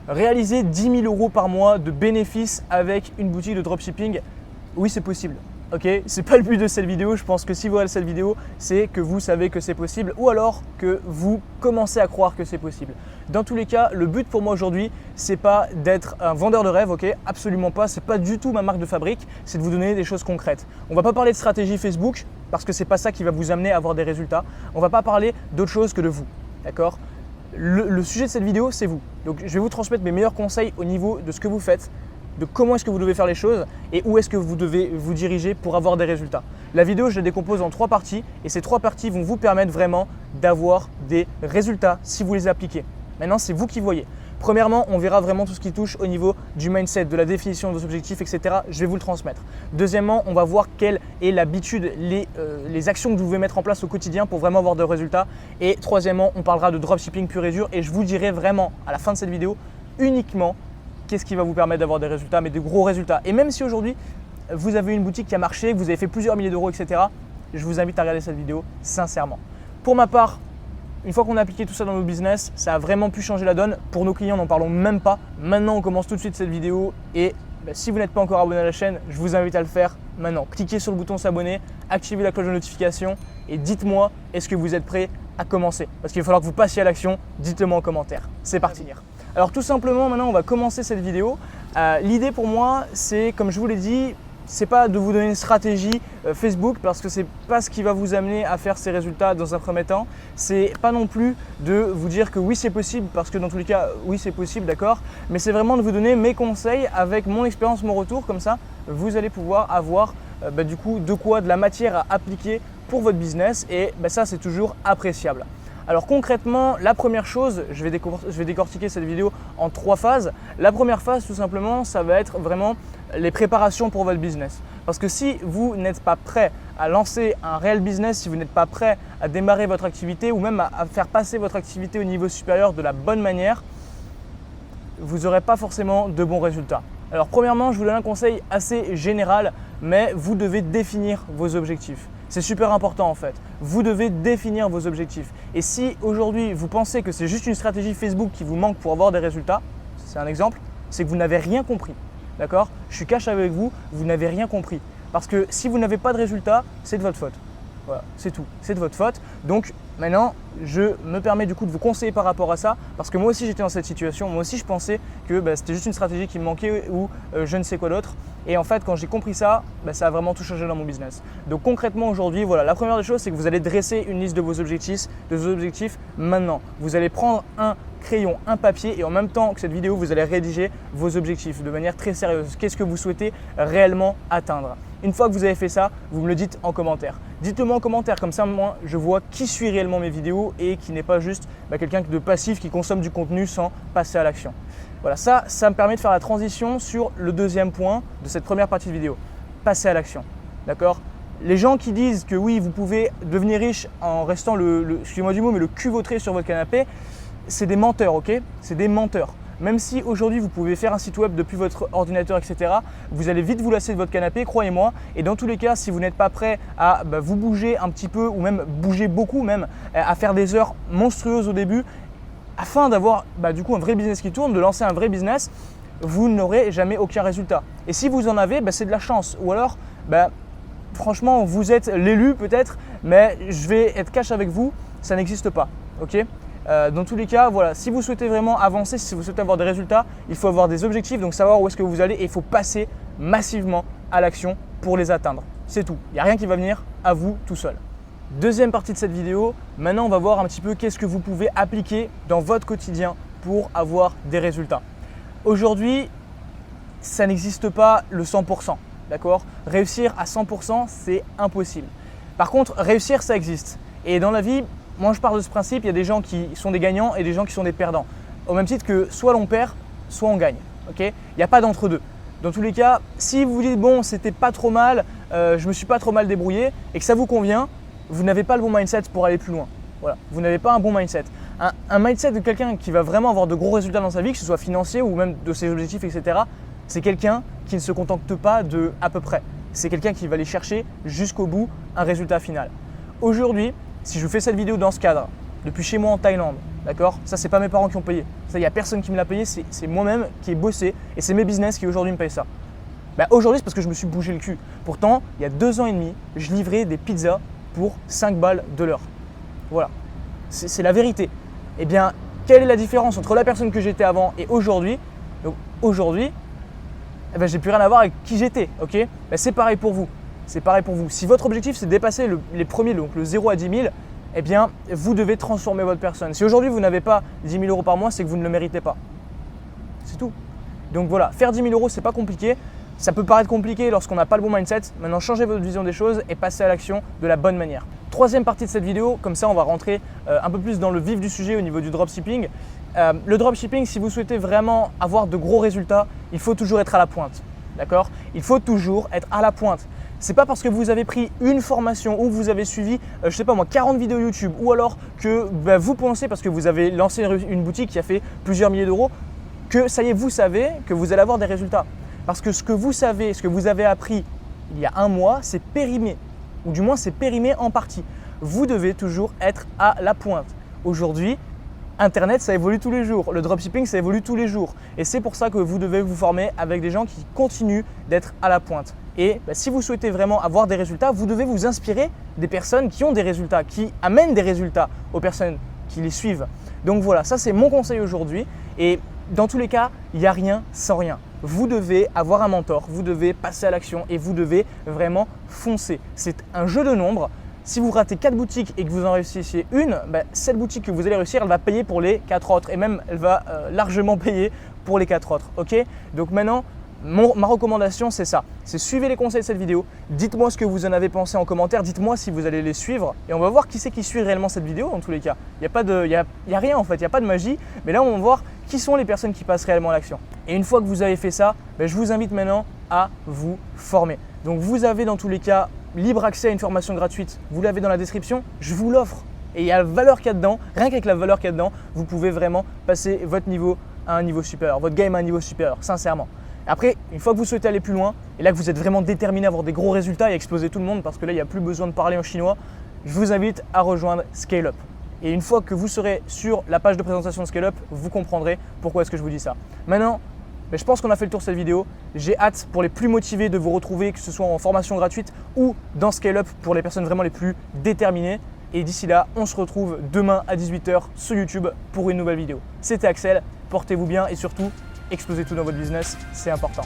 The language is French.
Réaliser 10 000 € par mois de bénéfices avec une boutique de dropshipping, oui c'est possible. Ok, c'est pas le but de cette vidéo. Je pense que si vous regardez cette vidéo, c'est que vous savez que c'est possible ou alors que vous commencez à croire que c'est possible. Dans tous les cas, le but pour moi aujourd'hui, c'est pas d'être un vendeur de rêve, ok, absolument pas. C'est pas du tout ma marque de fabrique. C'est de vous donner des choses concrètes. On va pas parler de stratégie Facebook parce que c'est pas ça qui va vous amener à avoir des résultats. On va pas parler d'autre chose que de vous, d'accord? Le sujet de cette vidéo, c'est vous. Donc, je vais vous transmettre mes meilleurs conseils au niveau de ce que vous faites, de comment est-ce que vous devez faire les choses et où est-ce que vous devez vous diriger pour avoir des résultats. La vidéo, je la décompose en 3 parties et ces 3 parties vont vous permettre vraiment d'avoir des résultats si vous les appliquez. Maintenant, c'est vous qui voyez. Premièrement, on verra vraiment tout ce qui touche au niveau du mindset, de la définition de vos objectifs, etc. Je vais vous le transmettre. Deuxièmement, on va voir quelle est l'habitude, les actions que vous devez mettre en place au quotidien pour vraiment avoir de résultats. Et troisièmement, on parlera de dropshipping pur et dur et je vous dirai vraiment à la fin de cette vidéo uniquement qu'est-ce qui va vous permettre d'avoir des résultats, mais de gros résultats. Et même si aujourd'hui, vous avez une boutique qui a marché, que vous avez fait plusieurs milliers d'euros, etc., je vous invite à regarder cette vidéo sincèrement. Pour ma part, une fois qu'on a appliqué tout ça dans nos business, ça a vraiment pu changer la donne. Pour nos clients, n'en parlons même pas. Maintenant, on commence tout de suite cette vidéo et si vous n'êtes pas encore abonné à la chaîne, je vous invite à le faire maintenant. Cliquez sur le bouton s'abonner, activez la cloche de notification et dites-moi, est-ce que vous êtes prêt à commencer? Parce qu'il va falloir que vous passiez à l'action. Dites-le moi en commentaire. C'est parti. Alors tout simplement, maintenant, on va commencer cette vidéo. L'idée pour moi, c'est, comme je vous l'ai dit, c'est pas de vous donner une stratégie Facebook parce que c'est pas ce qui va vous amener à faire ces résultats dans un premier temps. C'est pas non plus de vous dire que oui c'est possible parce que dans tous les cas oui c'est possible, d'accord. Mais c'est vraiment de vous donner mes conseils avec mon expérience, mon retour, comme ça vous allez pouvoir avoir du coup de la matière à appliquer pour votre business et ça c'est toujours appréciable. Alors concrètement, la première chose, je vais décortiquer cette vidéo en 3 phases. La première phase, tout simplement, ça va être vraiment les préparations pour votre business. Parce que si vous n'êtes pas prêt à lancer un réel business, si vous n'êtes pas prêt à démarrer votre activité ou même à faire passer votre activité au niveau supérieur de la bonne manière, vous n'aurez pas forcément de bons résultats. Alors premièrement, je vous donne un conseil assez général, mais vous devez définir vos objectifs. C'est super important en fait. Vous devez définir vos objectifs. Et si aujourd'hui vous pensez que c'est juste une stratégie Facebook qui vous manque pour avoir des résultats, c'est un exemple, c'est que vous n'avez rien compris. D'accord? Je suis cash avec vous, vous n'avez rien compris. Parce que si vous n'avez pas de résultats, c'est de votre faute. Voilà, c'est tout, c'est de votre faute. Donc maintenant, je me permets du coup de vous conseiller par rapport à ça parce que moi aussi j'étais dans cette situation. Moi aussi je pensais que c'était juste une stratégie qui me manquait ou je ne sais quoi d'autre. Et en fait, quand j'ai compris ça, ça a vraiment tout changé dans mon business. Donc concrètement aujourd'hui, voilà, la première des choses, c'est que vous allez dresser une liste de vos objectifs maintenant. Vous allez prendre un crayon, un papier et en même temps que cette vidéo, vous allez rédiger vos objectifs de manière très sérieuse. Qu'est-ce que vous souhaitez réellement atteindre? Une fois que vous avez fait ça, vous me le dites en commentaire. Dites-le moi en commentaire, comme ça moi je vois qui suit réellement mes vidéos et qui n'est pas juste quelqu'un de passif qui consomme du contenu sans passer à l'action. Voilà, ça me permet de faire la transition sur le deuxième point de cette première partie de vidéo. Passer à l'action, d'accord? Les gens qui disent que oui, vous pouvez devenir riche en restant excusez-moi du mot, mais le cul vautré sur votre canapé, c'est des menteurs, ok? C'est des menteurs. Même si aujourd'hui vous pouvez faire un site web depuis votre ordinateur, etc., vous allez vite vous lasser de votre canapé, croyez-moi. Et dans tous les cas, si vous n'êtes pas prêt à vous bouger un petit peu ou même bouger beaucoup, même à faire des heures monstrueuses au début, afin d'avoir du coup un vrai business qui tourne, de lancer un vrai business, vous n'aurez jamais aucun résultat. Et si vous en avez, c'est de la chance. Ou alors, franchement, vous êtes l'élu peut-être, mais je vais être cash avec vous, ça n'existe pas, ok? Dans tous les cas, voilà, si vous souhaitez vraiment avancer, si vous souhaitez avoir des résultats, il faut avoir des objectifs, donc savoir où est-ce que vous allez et il faut passer massivement à l'action pour les atteindre. C'est tout, il n'y a rien qui va venir à vous tout seul. Deuxième partie de cette vidéo, maintenant on va voir un petit peu qu'est-ce que vous pouvez appliquer dans votre quotidien pour avoir des résultats. Aujourd'hui, ça n'existe pas le 100%, d'accord? Réussir à 100%, c'est impossible. Par contre, réussir, ça existe. Et dans la vie, moi je pars de ce principe, il y a des gens qui sont des gagnants et des gens qui sont des perdants. Au même titre que soit l'on perd, soit on gagne. Okay? Il n'y a pas d'entre-deux. Dans tous les cas, si vous vous dites bon, c'était pas trop mal, je me suis pas trop mal débrouillé et que ça vous convient, vous n'avez pas le bon mindset pour aller plus loin. Voilà, vous n'avez pas un bon mindset. Un mindset de quelqu'un qui va vraiment avoir de gros résultats dans sa vie, que ce soit financier ou même de ses objectifs, etc., c'est quelqu'un qui ne se contente pas de à peu près. C'est quelqu'un qui va aller chercher jusqu'au bout un résultat final. Aujourd'hui, si je vous fais cette vidéo dans ce cadre, depuis chez moi en Thaïlande. D'accord? Ça, c'est pas mes parents qui ont payé. Ça, il n'y a personne qui me l'a payé, c'est moi-même qui ai bossé et c'est mes business qui aujourd'hui me payent ça. Bah, aujourd'hui, c'est parce que je me suis bougé le cul. Pourtant, il y a 2 ans et demi, je livrais des pizzas pour 5 balles de l'heure. Voilà, c'est la vérité. Eh bien, quelle est la différence entre la personne que j'étais avant et aujourd'hui? Donc aujourd'hui, eh ben, j'ai plus rien à voir avec qui j'étais. Ok? Ben, c'est pareil pour vous. C'est pareil pour vous. Si votre objectif c'est de dépasser les premiers, donc le 0 à 10 000, eh bien, vous devez transformer votre personne. Si aujourd'hui vous n'avez pas 10 000 euros par mois, c'est que vous ne le méritez pas. C'est tout. Donc voilà, faire 10 000 euros, c'est pas compliqué. Ça peut paraître compliqué lorsqu'on n'a pas le bon mindset. Maintenant, changez votre vision des choses et passez à l'action de la bonne manière. Troisième partie de cette vidéo, comme ça on va rentrer un peu plus dans le vif du sujet au niveau du dropshipping. Le dropshipping, si vous souhaitez vraiment avoir de gros résultats, il faut toujours être à la pointe. D'accord? Il faut toujours être à la pointe. C'est pas parce que vous avez pris une formation ou vous avez suivi, je sais pas moi, 40 vidéos YouTube ou alors que vous pensez parce que vous avez lancé une boutique qui a fait plusieurs milliers d'euros que ça y est, vous savez que vous allez avoir des résultats. Parce que ce que vous savez, ce que vous avez appris il y a un mois, c'est périmé. Ou du moins, c'est périmé en partie. Vous devez toujours être à la pointe. Aujourd'hui, Internet, ça évolue tous les jours. Le dropshipping, ça évolue tous les jours. Et c'est pour ça que vous devez vous former avec des gens qui continuent d'être à la pointe. Et si vous souhaitez vraiment avoir des résultats, vous devez vous inspirer des personnes qui ont des résultats, qui amènent des résultats aux personnes qui les suivent. Donc voilà, ça c'est mon conseil aujourd'hui. Et dans tous les cas, il n'y a rien sans rien. Vous devez avoir un mentor, vous devez passer à l'action et vous devez vraiment foncer. C'est un jeu de nombres. Si vous ratez 4 boutiques et que vous en réussissiez une, cette boutique que vous allez réussir, elle va payer pour les 4 autres et même elle va largement payer pour les 4 autres. Ok? Donc maintenant, ma recommandation, c'est ça. C'est suivez les conseils de cette vidéo. Dites-moi ce que vous en avez pensé en commentaire. Dites-moi si vous allez les suivre. Et on va voir qui c'est qui suit réellement cette vidéo dans tous les cas. Il n'y a rien en fait, il n'y a pas de magie. Mais là, on va voir qui sont les personnes qui passent réellement à l'action. Et une fois que vous avez fait ça, je vous invite maintenant à vous former. Donc vous avez dans tous les cas libre accès à une formation gratuite. Vous l'avez dans la description, je vous l'offre. Et il y a la valeur qu'il y a dedans. Rien qu'avec la valeur qu'il y a dedans, vous pouvez vraiment passer votre niveau à un niveau supérieur, votre game à un niveau supérieur, sincèrement. Après, une fois que vous souhaitez aller plus loin, et là que vous êtes vraiment déterminé à avoir des gros résultats et à exploser tout le monde, parce que là, il n'y a plus besoin de parler en chinois, je vous invite à rejoindre ScaleUp. Et une fois que vous serez sur la page de présentation de ScaleUp, vous comprendrez pourquoi est-ce que je vous dis ça. Maintenant, je pense qu'on a fait le tour de cette vidéo. J'ai hâte pour les plus motivés de vous retrouver, que ce soit en formation gratuite ou dans ScaleUp pour les personnes vraiment les plus déterminées. Et d'ici là, on se retrouve demain à 18 h sur YouTube pour une nouvelle vidéo. C'était Axel, portez-vous bien et surtout, explosez tout dans votre business, c'est important.